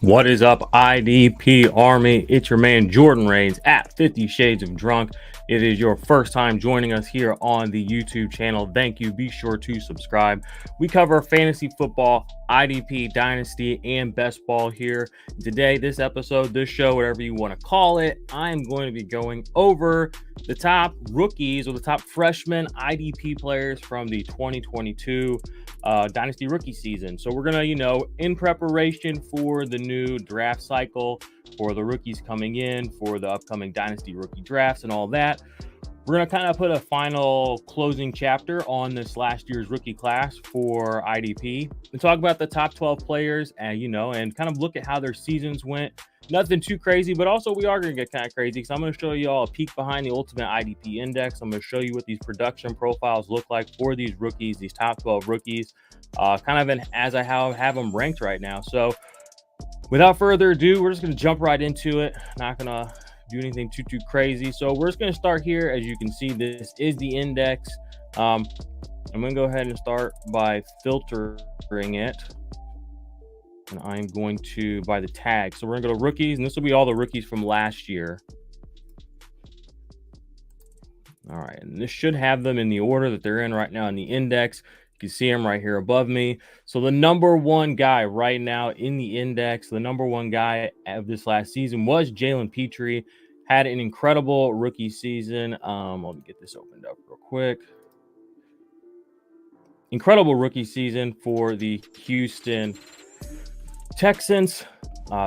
What is up, IDP Army? It's your man Jordan Reigns at 50 Shades of Drunk. It is your first time joining us here on the YouTube channel. Thank you. Be sure to subscribe. We cover fantasy football, IDP, Dynasty, and best ball here. Today, this episode, this show, whatever you want to call it, I'm going to be going over the top rookies or the top freshman IDP players from the 2022 Dynasty rookie season. So we're going to, in preparation for the new draft cycle, for the rookies coming in, for the upcoming Dynasty rookie drafts and all that, we're going to kind of put a final closing chapter on this last year's rookie class for IDP and talk about the top 12 players and, and kind of look at how their seasons went. Nothing too crazy, but also we are going to get kind of crazy because I'm going to show you all a peek behind the ultimate IDP index. I'm going to show you what these production profiles look like for these rookies, these top 12 rookies, as I have them ranked right now. So without further ado, we're just going to jump right into it. Not going to do anything too crazy. So we're just going to start here. As you can see, this is the index. I'm going to go ahead and start by filtering it. And I'm going to by the tag. So we're going to go to rookies, and this will be all the rookies from last year. All right, and this should have them in the order that they're in right now in the index. You can see them right here above me. So the number one guy right now in the index, the number one guy of this last season was Jalen Petrie. Had an incredible rookie season. Let me get this opened up real quick. Incredible rookie season for the Houston Texans,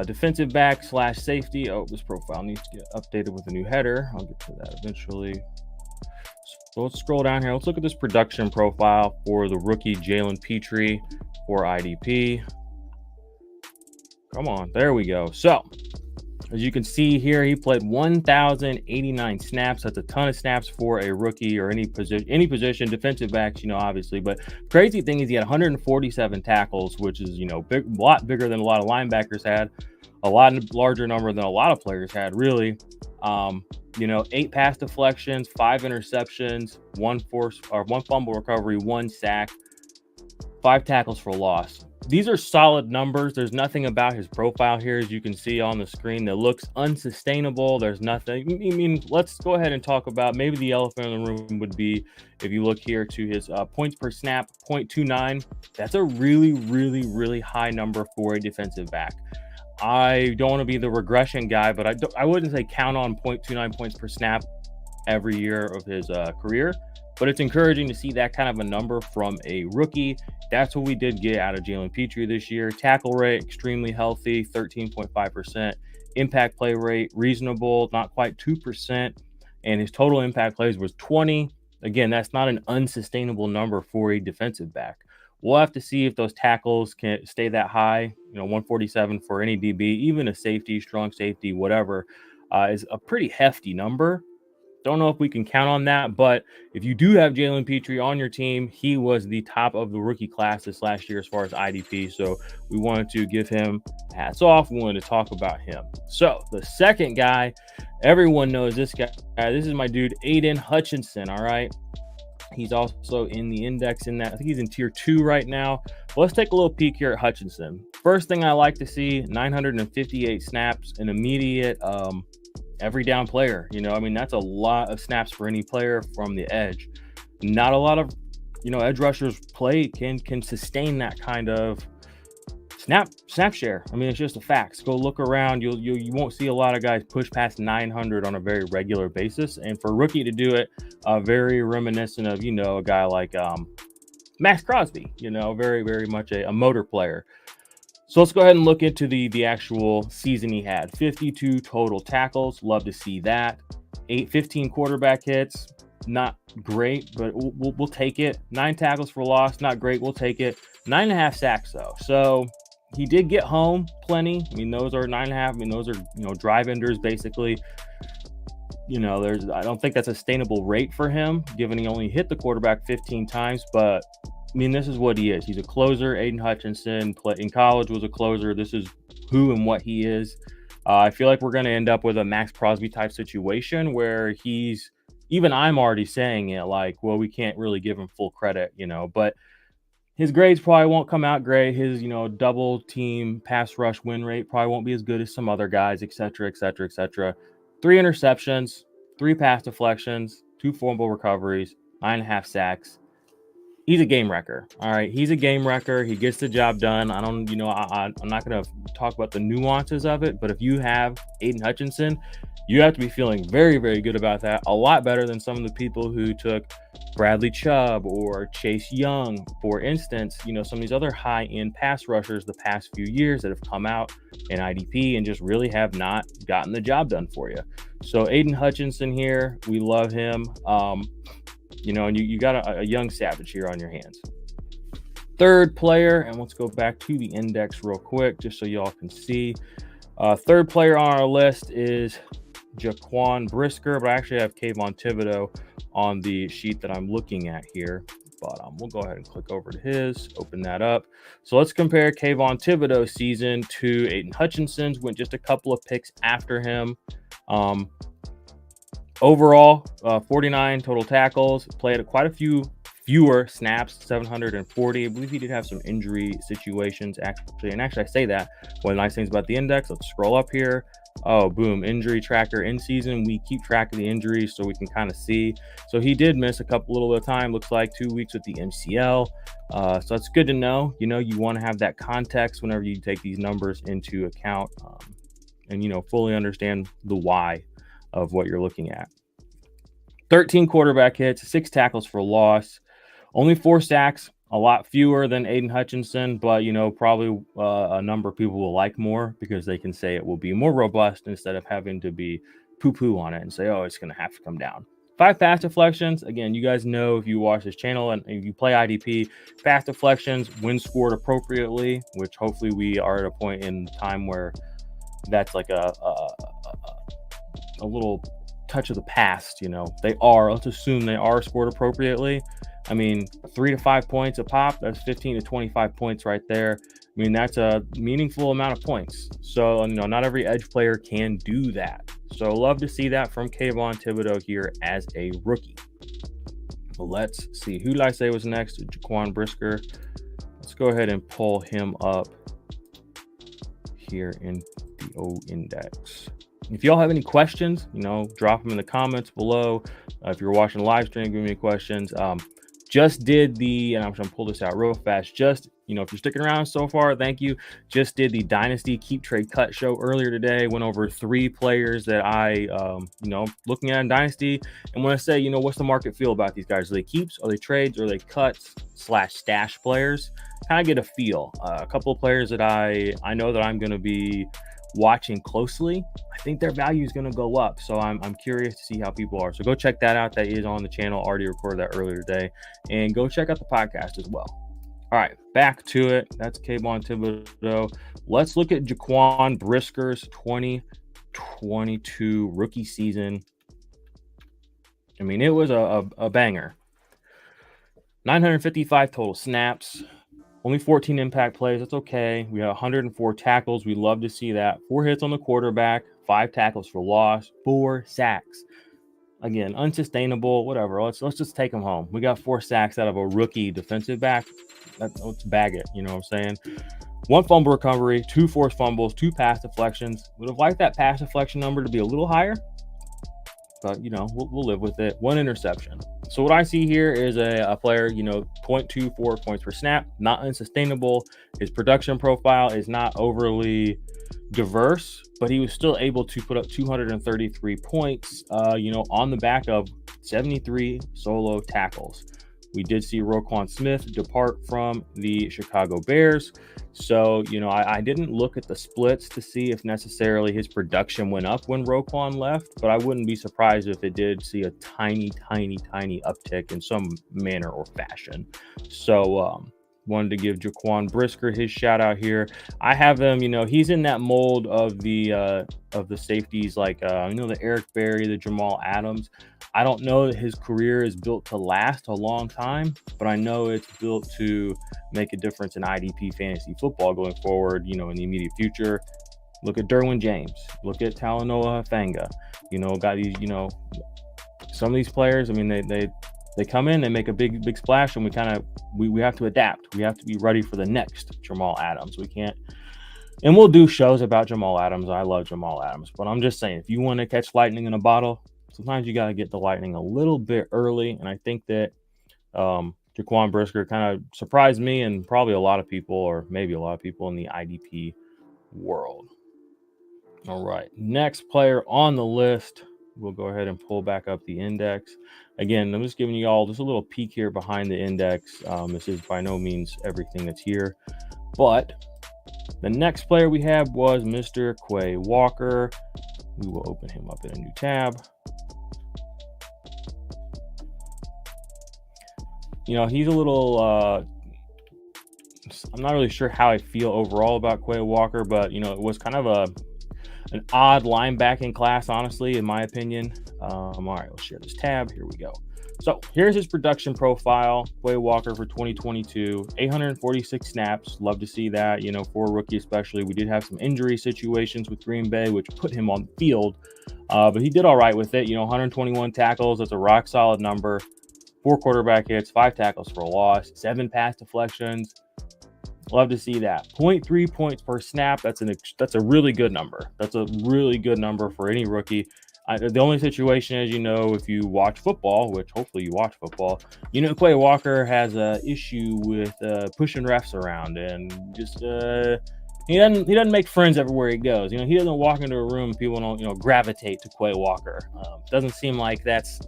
defensive back / safety. Oh, this profile needs to get updated with a new header. I'll get to that eventually. So let's scroll down here. Let's look at this production profile for the rookie Jalen Petrie for IDP. Come on, there we go. So as you can see here, he played 1,089 snaps. That's a ton of snaps for a rookie or any position, defensive backs, obviously. But crazy thing is he had 147 tackles, which is, a lot bigger than a lot of linebackers had, a lot larger number than a lot of players had, really. 8 pass deflections, 5 interceptions, 1 fumble recovery, 1 sack, 5 tackles for loss. These are solid numbers. There's nothing about his profile here, as you can see on the screen, that looks unsustainable. There's nothing. Let's go ahead and talk about maybe the elephant in the room would be if you look here to his points per snap, 0.29. That's a really, really, really high number for a defensive back. I don't want to be the regression guy, but I wouldn't say count on 0.29 points per snap every year of his career. But it's encouraging to see that kind of a number from a rookie. That's what we did get out of Jalen Petrie this year. Tackle rate, extremely healthy, 13.5%. Impact play rate, reasonable, not quite 2%. And his total impact plays was 20. Again, that's not an unsustainable number for a defensive back. We'll have to see if those tackles can stay that high. 147 for any DB, even a safety, strong safety, whatever, is a pretty hefty number. Don't know if we can count on that, but if you do have Jalen Petrie on your team, he was the top of the rookie class this last year as far as IDP. So we wanted to give him hats off. We wanted to talk about him. So the second guy, everyone knows this guy. This is my dude, Aiden Hutchinson. All right. He's also in the index in that. I think he's in tier 2 right now. But let's take a little peek here at Hutchinson. First thing I like to see, 958 snaps, an immediate every down player. That's a lot of snaps for any player from the edge. Not a lot of, edge rushers can sustain that kind of snap share. It's just a fact. Go look around. You won't see a lot of guys push past 900 on a very regular basis. And for a rookie to do it, very reminiscent of, a guy like Max Crosby, very, very much a motor player. So let's go ahead and look into the actual season he had. 52 total tackles. Love to see that. 15 quarterback hits. Not great, but we'll take it. 9 tackles for loss. Not great. We'll take it. 9.5 sacks, though. So he did get home plenty. Those are 9.5. Those are, drive-enders, basically. I don't think that's a sustainable rate for him, given he only hit the quarterback 15 times, but this is what he is. He's a closer. Aiden Hutchinson in college was a closer. This is who and what he is. I feel like we're going to end up with a Max Crosby type situation where I'm already saying it like, well, we can't really give him full credit, but His grades probably won't come out great. His, double team pass rush win rate probably won't be as good as some other guys, et cetera, et cetera, et cetera. 3 interceptions, 3 pass deflections, 2 fumble recoveries, 9.5 sacks. He's a game wrecker. All right. He's a game wrecker. He gets the job done. I don't, I'm not going to talk about the nuances of it, but if you have Aiden Hutchinson, you have to be feeling very, very good about that. A lot better than some of the people who took Bradley Chubb or Chase Young, for instance. Some of these other high-end pass rushers the past few years that have come out in IDP and just really have not gotten the job done for you. So Aiden Hutchinson here, we love him. And you got a young savage here on your hands. Third player, and let's go back to the index real quick just so y'all can see. Third player on our list is Jaquan Brisker, but I actually have Kayvon Thibodeaux on the sheet that I'm looking at here. But we'll go ahead and click over to his, open that up. So let's compare Kayvon Thibodeaux's season to Aiden Hutchinson's. Went just a couple of picks after him. Overall, 49 total tackles, played quite a few fewer snaps, 740. I believe he did have some injury situations, actually. And actually, I say that. One of the nice things about the index, let's scroll up here. Oh, boom, injury tracker in season. We keep track of the injuries so we can kind of see. So he did miss a little bit of time, looks like 2 weeks with the MCL. So it's good to know. You want to have that context whenever you take these numbers into account and, fully understand the why of what you're looking at. 13 quarterback hits, 6 tackles for loss, only 4 sacks, a lot fewer than Aiden Hutchinson, but, probably a number of people will like more because they can say it will be more robust instead of having to be poo-poo on it and say, oh, it's going to have to come down. 5 pass deflections. Again, you guys know if you watch this channel and if you play IDP, pass deflections, when scored appropriately, which hopefully we are at a point in time where that's like a little touch of the past. Let's assume they are scored appropriately. 3 to 5 points a pop, that's 15 to 25 points right there. That's a meaningful amount of points. So, not every edge player can do that. So love to see that from Kayvon Thibodeaux here as a rookie. Well, let's see. Who did I say was next? Jaquan Brisker. Let's go ahead and pull him up here in the O index. If y'all have any questions, drop them in the comments below. If you're watching the live stream, give me questions. Just did and I'm going to pull this out real fast. If you're sticking around so far, thank you. Just did the Dynasty Keep Trade Cut show earlier today. Went over 3 players that I, looking at in Dynasty. And when I say, what's the market feel about these guys? Are they keeps? Are they trades? Are they cuts / stash players? Kind of get a feel. A couple of players that I know that I'm going to be watching closely. I think their value is going to go up, so I'm curious to see how people are. So go check that out. That is on the channel. Already recorded that earlier today, and go check out the podcast as well. All right, back to it. That's Kayvon Thibodeaux. Let's look at Jaquan Brisker's 2022 rookie season. It was a banger. 955 total snaps. Only 14 impact plays. That's okay. We had 104 tackles. We love to see that. 4 hits on the quarterback, 5 tackles for loss, 4 sacks. Again, unsustainable, whatever. Let's just take them home. We got 4 sacks out of a rookie defensive back. Let's bag it. You know what I'm saying? 1 fumble recovery, 2 forced fumbles, 2 pass deflections. Would have liked that pass deflection number to be a little higher, but, we'll live with it. 1 interception. So what I see here is a player, 0.24 points per snap, not unsustainable. His production profile is not overly diverse, but he was still able to put up 233 points, on the back of 73 solo tackles. We did see Roquan Smith depart from the Chicago Bears. So, I didn't look at the splits to see if necessarily his production went up when Roquan left, but I wouldn't be surprised if it did see a tiny uptick in some manner or fashion. So, wanted to give Jaquan Brisker his shout out here. I have him, he's in that mold of the safeties like, the Eric Berry, the Jamal Adams. I don't know that his career is built to last a long time, but I know it's built to make a difference in IDP fantasy football going forward, in the immediate future. Look at Derwin James. Look at Talanoa Hufanga. Got these, some of these players, they They come in, they make a big splash, and we have to adapt. We have to be ready for the next Jamal Adams. We can't, and we'll do shows about Jamal Adams. I love Jamal Adams, but I'm just saying, if you want to catch lightning in a bottle, sometimes you got to get the lightning a little bit early. And I think that Jaquan Brisker kind of surprised me and probably a lot of people, or maybe a lot of people in the IDP world. All right, next player on the list. We'll go ahead and pull back up the index. Again, I'm just giving you all just a little peek here behind the index. This is by no means everything that's here, but the next player we have was Mr. Quay Walker. We will open him up in a new tab. You know, he's a little, I'm not really sure how I feel overall about Quay Walker, but, you know, it was kind of an odd linebacking class, honestly, in my opinion. All right, let's share this tab. Here we go. So here's his production profile. Quay Walker for 2022, 846 snaps. Love to see that, you know, for a rookie especially. We did have some injury situations with Green Bay, which put him on the field, but he did all right with it. You know, 121 tackles. That's a rock solid number. 4 quarterback hits, 5 tackles for a loss, 7 pass deflections. Love to see that. 0.3 points per snap. That's a really good number. That's a really good number for any rookie. The only situation is, you know, if you watch football, which hopefully you watch football, you know, Quay Walker has a issue with pushing refs around, and just he doesn't make friends everywhere he goes. You know, he doesn't walk into a room and people don't, you know, gravitate to Quay Walker. Doesn't seem like that's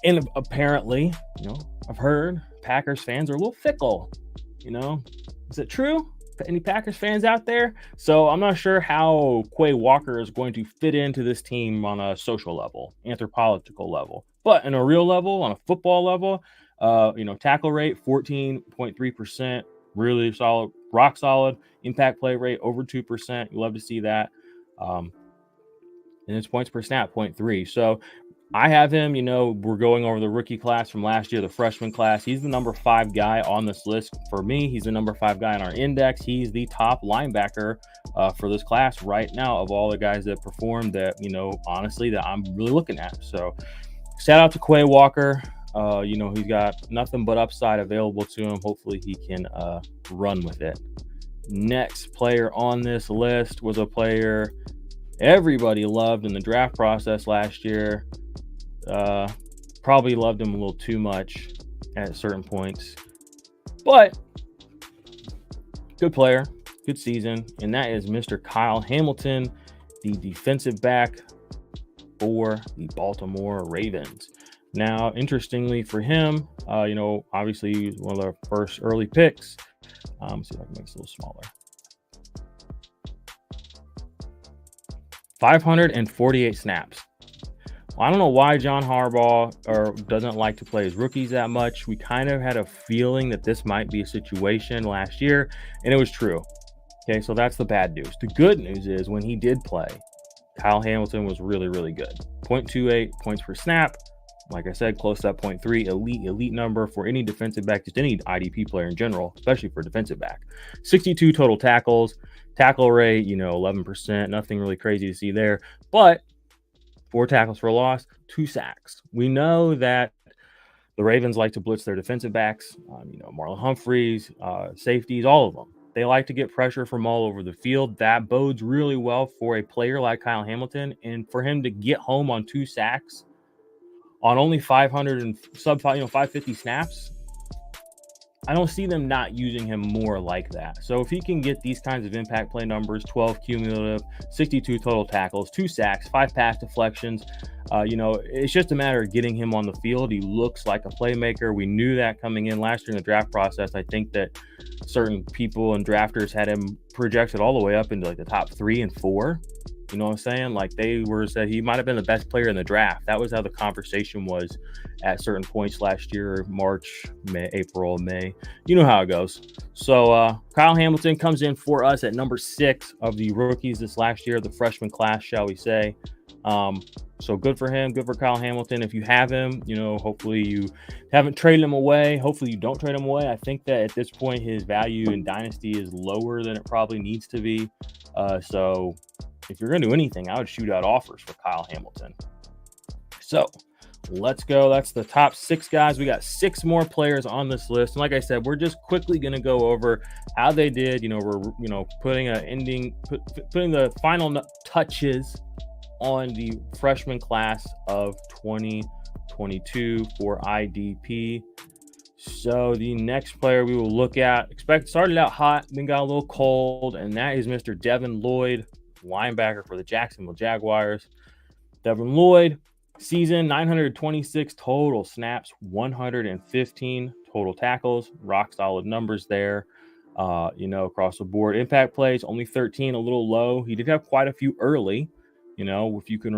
and apparently, you know, I've heard Packers fans are a little fickle. You know, is it true? Any Packers fans out there? So I'm not sure how Quay Walker is going to fit into this team on a social level, anthropological level, but in a real level, on a football level, you know, tackle rate 14.3%, really solid, rock solid. Impact play rate over 2%. You love to see that. And it's points per snap 0.3. So I have him, you know, we're going over the rookie class from last year, the freshman class. He's the number 5 guy on this list for me. He's the number 5 guy in our index. He's the top linebacker for this class right now of all the guys that performed, that, you know, honestly, that I'm really looking at. So shout out to Quay Walker. You know, he's got nothing but upside available to him. Hopefully he can run with it. Next player on this list was a player everybody loved in the draft process last year. Probably loved him a little too much at certain points, but good player, good season, and that is Mr. Kyle Hamilton, the defensive back for the Baltimore Ravens. Now, interestingly for him, you know, obviously he was one of our first early picks. Let's see if I can make this a little smaller. 548 snaps. I don't know why John Harbaugh doesn't like to play his rookies that much. We kind of had a feeling that this might be a situation last year, and it was true. Okay, so that's the bad news. The good news is when he did play, Kyle Hamilton was really, really good. 0.28 points per snap. Like I said, close to that 0.3, elite number for any defensive back, just any IDP player in general, especially for defensive back. 62 total tackles, tackle rate, you know, 11%, nothing really crazy to see there, but 4 tackles for a loss, 2 sacks. We know that the Ravens like to blitz their defensive backs, you know, Marlon Humphreys, safeties, all of them. They like to get pressure from all over the field. That bodes really well for a player like Kyle Hamilton, and for him to get home on 2 sacks on only 500 and 550 snaps, I don't see them not using him more like that. So if he can get these kinds of impact play numbers, 12 cumulative, 62 total tackles, 2 sacks, 5 pass deflections, you know, it's just a matter of getting him on the field. He looks like a playmaker. We knew that coming in last year in the draft process. I think that certain people and drafters had him projected all the way up into like the top 3 and 4. You know what I'm saying? Like they were said he might have been the best player in the draft. That was how the conversation was at certain points last year, March, May, April, May. You know how it goes. So Kyle Hamilton comes in for us at number 6 of the rookies this last year, the freshman class, shall we say. So good for him. Good for Kyle Hamilton. If you have him, you know, hopefully you haven't traded him away. Hopefully you don't trade him away. I think that at this point his value in Dynasty is lower than it probably needs to be. So if you're going to do anything, I would shoot out offers for Kyle Hamilton. So Let's go. That's the top 6 guys. We got 6 more players on this list. And like I said, we're just quickly going to go over how they did. We're putting putting the final touches on the freshman class of 2022 for IDP. So the next player we will look at, started out hot, then got a little cold, and that is Mr. Devin Lloyd, linebacker for the Jacksonville Jaguars. Devin Lloyd, season 926 total snaps, 115 total tackles, rock solid numbers there. Across the board. Impact plays, only 13, a little low. He did have quite a few early. If you can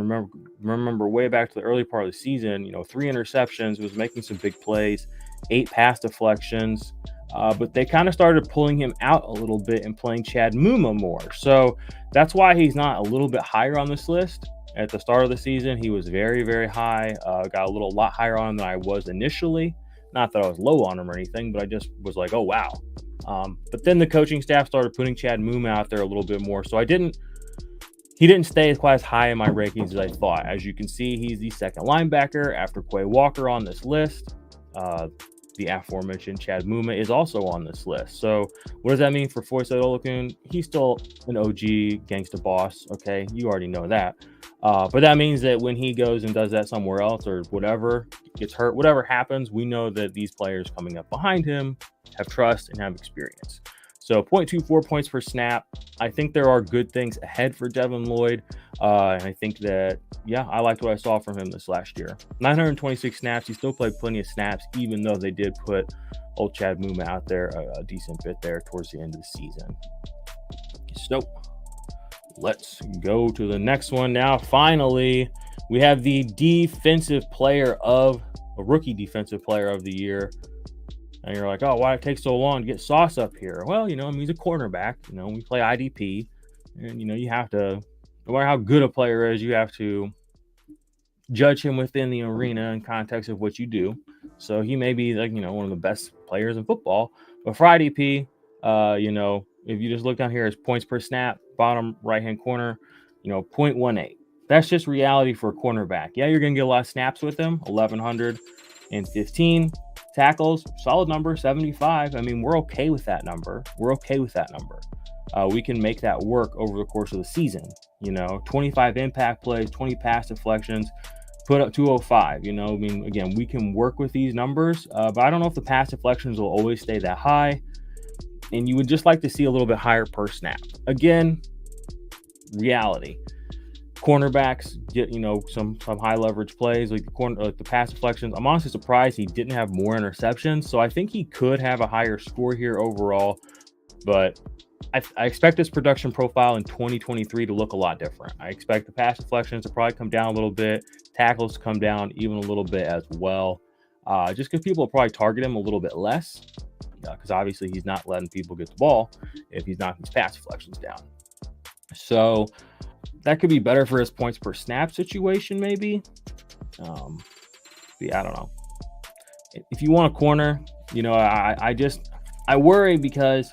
remember way back to the early part of the season, 3 interceptions, was making some big plays, 8 pass deflections. But they kind of started pulling him out a little bit and playing Chad Muma more. So that's why he's not a little bit higher on this list. At the start of the season, he was very, very high. Got a lot higher on him than I was initially. Not that I was low on him or anything, but I just was like, oh, wow. But then the coaching staff started putting Chad Muma out there a little bit more. So he didn't stay quite as high in my rankings as I thought. As you can see, he's the second linebacker after Quay Walker on this list. The aforementioned Chad Muma is also on this list. So what does that mean for Foyce Olokun? He's still an OG gangsta boss. Okay, you already know that. But that means that when he goes and does that somewhere else or whatever, gets hurt, whatever happens, we know that these players coming up behind him have trust and have experience. So 0.24 points per snap. I think there are good things ahead for Devin Lloyd. And I think that, I liked what I saw from him this last year. 926 snaps. He still played plenty of snaps, even though they did put old Chad Muma out there a decent bit there towards the end of the season. So let's go to the next one now. Finally, we have the rookie defensive player of the year. And you're like, oh, why it takes so long to get Sauce up here? Well, he's a cornerback. We play IDP. And, you have to, no matter how good a player is, you have to judge him within the arena and context of what you do. So he may be one of the best players in football. But for IDP, if you just look down here as points per snap, bottom right-hand corner, 0.18. That's just reality for a cornerback. Yeah, you're going to get a lot of snaps with him, 1,115 tackles, solid number, 75. I mean, we're okay with that number. We can make that work over the course of the season. 25 impact plays, 20 pass deflections, put up 205. Again, we can work with these numbers, but I don't know if the pass deflections will always stay that high. And you would just like to see a little bit higher per snap. Again, reality. Cornerbacks get, some high leverage plays like the pass deflections. I'm honestly surprised he didn't have more interceptions. So I think he could have a higher score here overall. But I expect this production profile in 2023 to look a lot different. I expect the pass deflections to probably come down a little bit, tackles to come down even a little bit as well. Just because people will probably target him a little bit less. Because obviously he's not letting people get the ball if he's knocking his pass deflections down. So that could be better for his points per snap situation, maybe. I don't know. If you want a corner, I worry because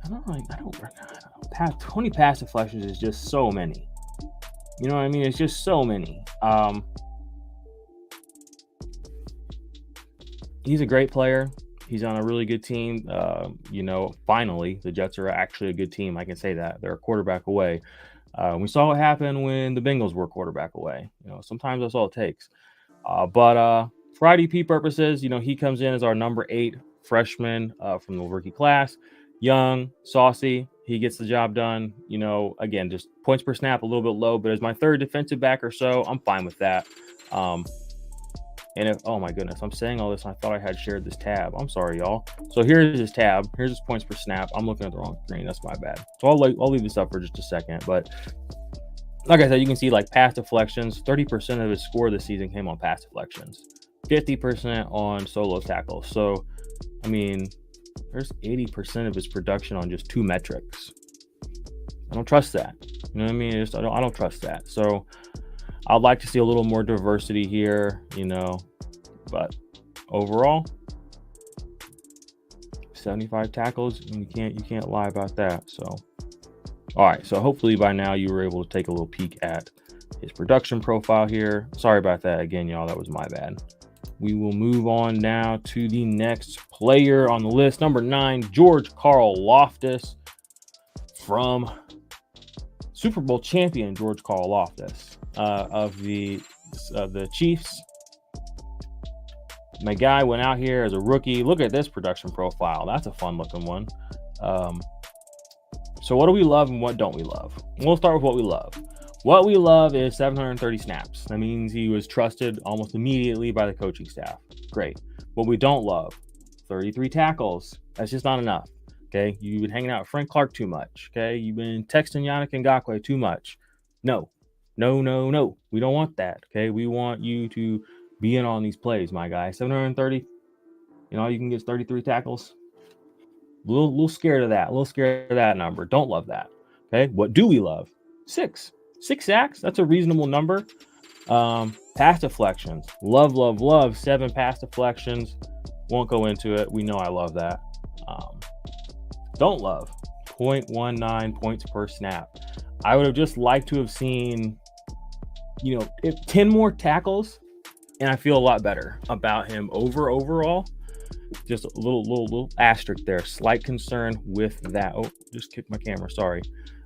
I don't know. 20 pass deflections is just so many. You know what I mean? It's just so many. He's a great player. He's on a really good team. Finally, the Jets are actually a good team. I can say that. They're a quarterback away. We saw what happened when the Bengals were a quarterback away. Sometimes that's all it takes. But for IDP purposes, he comes in as our number 8 freshman from the rookie class. Young, saucy. He gets the job done. Again, just points per snap a little bit low, but as my third defensive back or so, I'm fine with that. And oh my goodness, I'm saying all this. I thought I had shared this tab. I'm sorry, y'all. So here's his tab. Here's his points per snap. I'm looking at the wrong screen. That's my bad. So I'll leave this up for just a second. But like I said, you can see pass deflections. 30% of his score this season came on pass deflections. 50% on solo tackles. So, I mean, there's 80% of his production on just 2 metrics. I don't trust that. You know what I mean? I don't trust that. So I'd like to see a little more diversity here, but overall, 75 tackles, and you can't lie about that. So, all right. So hopefully by now you were able to take a little peek at his production profile here. Sorry about that again, y'all. That was my bad. We will move on now to the next player on the list. Number 9, George Karlaftis from Super Bowl champion George Karlaftis of the Chiefs. My guy went out here as a rookie. Look at this production profile. That's a fun looking one. So what do we love and what don't we love? We'll start with what we love. What we love is 730 snaps. That means he was trusted almost immediately by the coaching staff. Great. What we don't love, 33 tackles. That's just not enough. Okay. You've been hanging out with Frank Clark too much. Okay. You've been texting Yannick Ngakoue too much. No. We don't want that. Okay. We want you to be in on these plays, my guy. 730. You can get 33 tackles. A little scared of that. A little scared of that number. Don't love that. Okay. What do we love? 6 sacks. That's a reasonable number. Pass deflections. Love. 7 pass deflections. Won't go into it. We know I love that. Don't love 0.19 points per snap. I would have just liked to have seen, if 10 more tackles, and I feel a lot better about him overall. Just a little asterisk there. Slight concern with that. Oh, just kicked my camera. Sorry.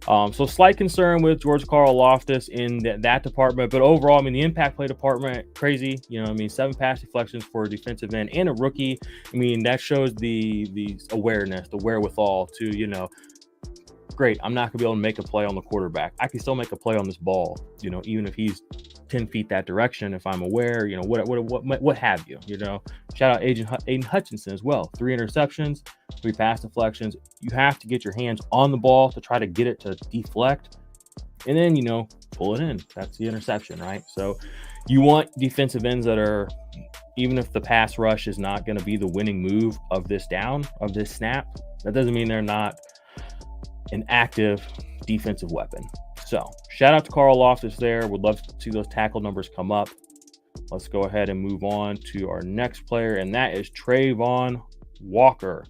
So slight concern with George Karlaftis in that department, but overall, the impact play department, crazy. 7 pass deflections for a defensive end and a rookie. That shows the awareness, the wherewithal to, great. I'm not gonna be able to make a play on the quarterback. I can still make a play on this ball, even if he's 10 feet that direction, if I'm aware, what have you, Shout out Aiden Hutchinson as well. 3 interceptions, 3 pass deflections. You have to get your hands on the ball to try to get it to deflect, and then, pull it in. That's the interception, right? So you want defensive ends that are, even if the pass rush is not going to be the winning move of this snap, that doesn't mean they're not an active defensive weapon. So shout out to Karlaftis there. Would love to see those tackle numbers come up. Let's go ahead and move on to our next player, and that is Travon Walker.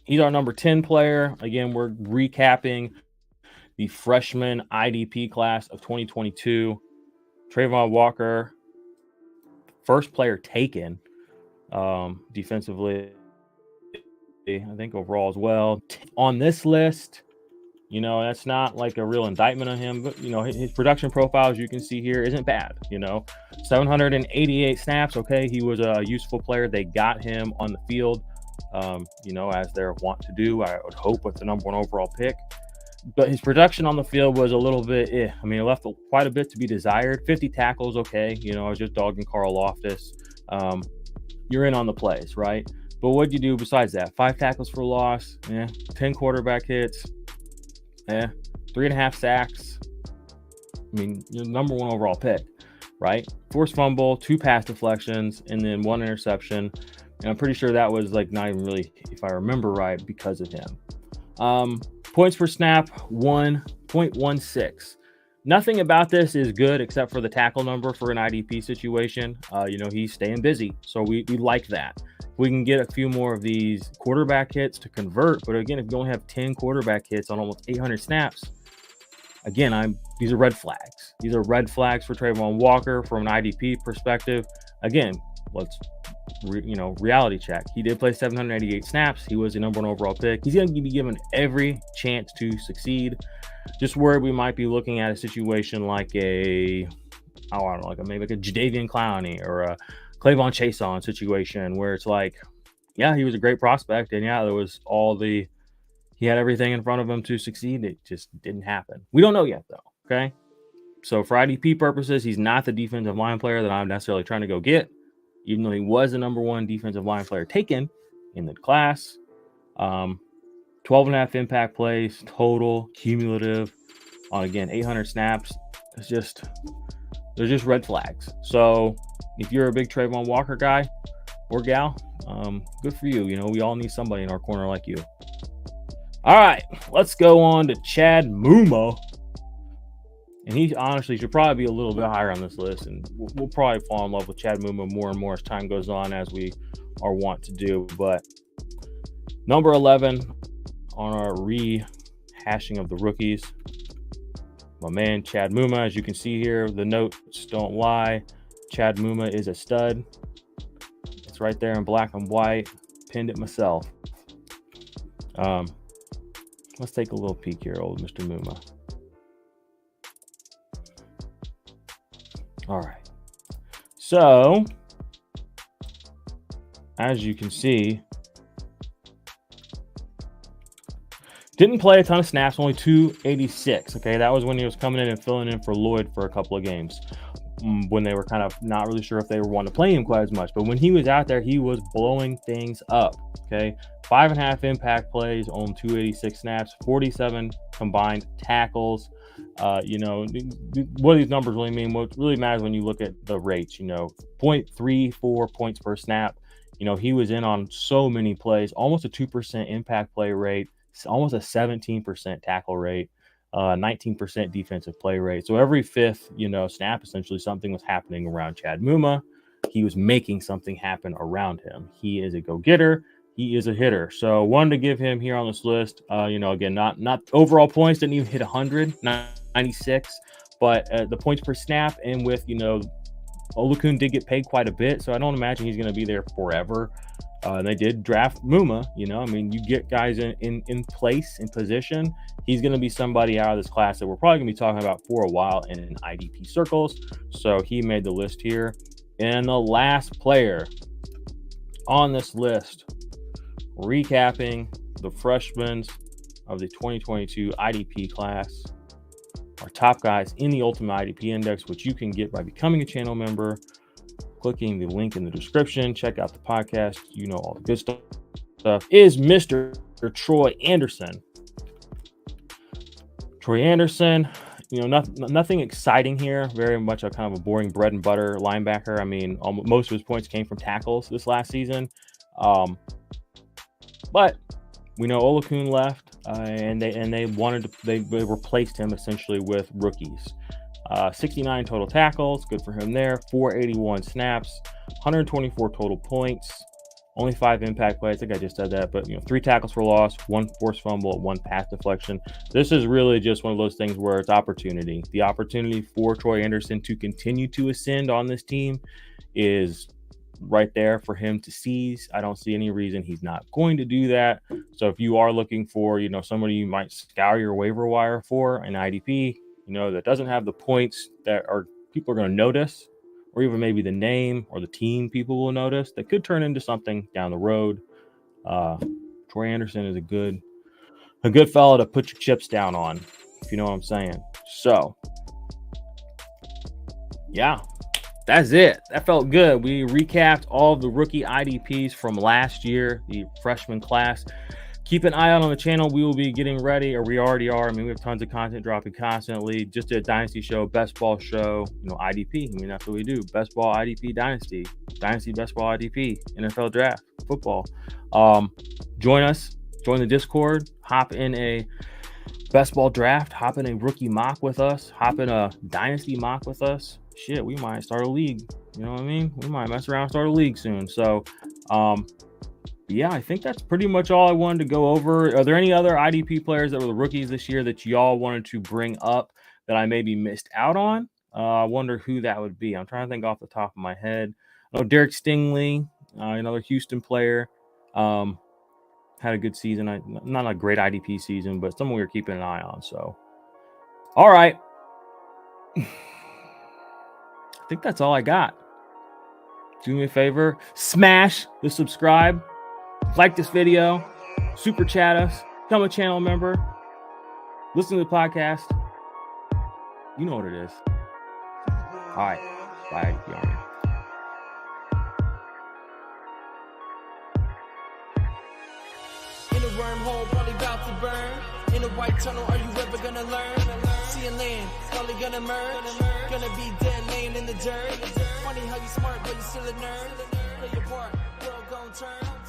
He's our number 10 player. Again, we're recapping the freshman IDP class of 2022. Travon Walker, first player taken defensively, I think overall as well. On this list, that's not like a real indictment on him, but, his production profile, as you can see here, isn't bad. 788 snaps. Okay, he was a useful player. They got him on the field, as they're wont to do, I would hope, with the number 1 overall pick. But his production on the field was a little bit, it left quite a bit to be desired. 50 tackles, okay. I was just dogging Karlaftis. You're in on the plays, right? But what'd you do besides that? 5 tackles for loss, 10 quarterback hits, 3.5 sacks. You're number 1 overall pick, right? Forced fumble, 2 pass deflections, and then 1 interception. And I'm pretty sure that was not even really, if I remember right, because of him. Points per snap, 1.16. Nothing about this is good except for the tackle number for an IDP situation. He's staying busy, so we like that. We can get a few more of these quarterback hits to convert, but again, if you only have 10 quarterback hits on almost 800 snaps, again, these are red flags. These are red flags for Travon Walker from an IDP perspective. Again, let's reality check. He did play 788 snaps. He was the number 1 overall pick. He's going to be given every chance to succeed. Just where we might be looking at a situation like maybe like a Jadeveon Clowney or a Clavon Chason situation where it's like, he was a great prospect, and there was he had everything in front of him to succeed. It just didn't happen. We don't know yet, though. Okay, so for IDP purposes, he's not the defensive line player that I'm necessarily trying to go get, even though he was the number 1 defensive line player taken in the class. 12.5 impact plays total, cumulative, on, again, 800 snaps. They're just red flags. So if you're a big Travon Walker guy or gal, good for you. We all need somebody in our corner like you. All right, let's go on to Chad Muma. And he honestly should probably be a little bit higher on this list, and we'll probably fall in love with Chad Muma more and more as time goes on, as we are wont to do. But number 11 on our rehashing of the rookies, My man, Chad Muma, as you can see here, the notes don't lie. Chad Muma is a stud. It's right there in black and white. Pinned it myself. Let's take a little peek here, old Mr. Muma. All right. So, as you can see, didn't play a ton of snaps, only 286. Okay, that was when he was coming in and filling in for Lloyd for a couple of games when they were kind of not really sure if they were wanting to play him quite as much. But when he was out there, he was blowing things up. Okay, 5.5 impact plays on 286 snaps, 47 combined tackles. You know, what do these numbers really mean? What really matters when you look at the rates, you know, 0.34 points per snap. You know, he was in on so many plays, almost a 2% impact play rate, almost a 17% tackle rate, 19% defensive play rate. So every fifth, you know, snap, essentially something was happening around Chad Muma. He was making something happen around him. He is a go-getter. He is a hitter. So wanted to give him here on this list. You know, again, not overall points, didn't even hit 100, 96, but the points per snap, and with, you know, Olakun did get paid quite a bit, so I don't imagine he's going to be there forever. They did draft Muma. You know, I mean, you get guys in place, in position. He's going to be somebody out of this class that we're probably going to be talking about for a while in IDP circles. So he made the list here. And the last player on this list, recapping the freshmen of the 2022 IDP class, our top guys in the Ultimate IDP Index, which you can get by becoming a channel member, clicking the link in the description. Check out the podcast. You know all the good stuff. Is Mr. Troy Anderson. Troy Anderson, you know, nothing exciting here. Very much a kind of a boring bread and butter linebacker. I mean, most of his points came from tackles this last season. But we know Olakun left, and they replaced him essentially with rookies. 69 total tackles, good for him there. 481 snaps, 124 total points, only 5 impact plays. I think I just said that, but you know, 3 tackles for loss, 1 forced fumble, 1 pass deflection. This is really just one of those things where it's opportunity. The opportunity for Troy Anderson to continue to ascend on this team is right there for him to seize. I don't see any reason he's not going to do that. So if you are looking for, you know, somebody you might scour your waiver wire for an IDP, you know, that doesn't have the points that are people are going to notice, or even maybe the name or the team people will notice, that could turn into something down the road. Troy Anderson is a good fellow to put your chips down on, if you know what I'm saying. So yeah, that's it. That felt good. We recapped all of the rookie IDPs from last year, the freshman class. Keep an eye out on the channel. We will be getting ready, or we already are. I mean, we have tons of content dropping constantly. Just a Dynasty show, best ball show, you know, IDP. I mean, that's what we do. Best ball, IDP, Dynasty. Dynasty, best ball, IDP, NFL draft, football. Join us. Join the Discord. Hop in a best ball draft. Hop in a rookie mock with us. Hop in a Dynasty mock with us. Shit, we might start a league. You know what I mean? We might mess around and start a league soon. So, yeah, I think that's pretty much all I wanted to go over. Are there any other IDP players that were the rookies this year that y'all wanted to bring up that I maybe missed out on? I wonder who that would be. I'm trying to think off the top of my head. Oh, Derek Stingley, another Houston player, had a good season. Not a great IDP season, but someone we were keeping an eye on. So, all right. I think that's all I got. Do me a favor, smash the subscribe, like this video, super chat us, become a channel member, listen to the podcast. You know what it is. All right, bye. In a wormhole, probably about to burn. In a white tunnel, are you ever gonna learn? See a land, probably gonna merge. Gonna be dead, laying in the dirt. Funny how you smart, but you still a nerd. Play your part, world gon' turn.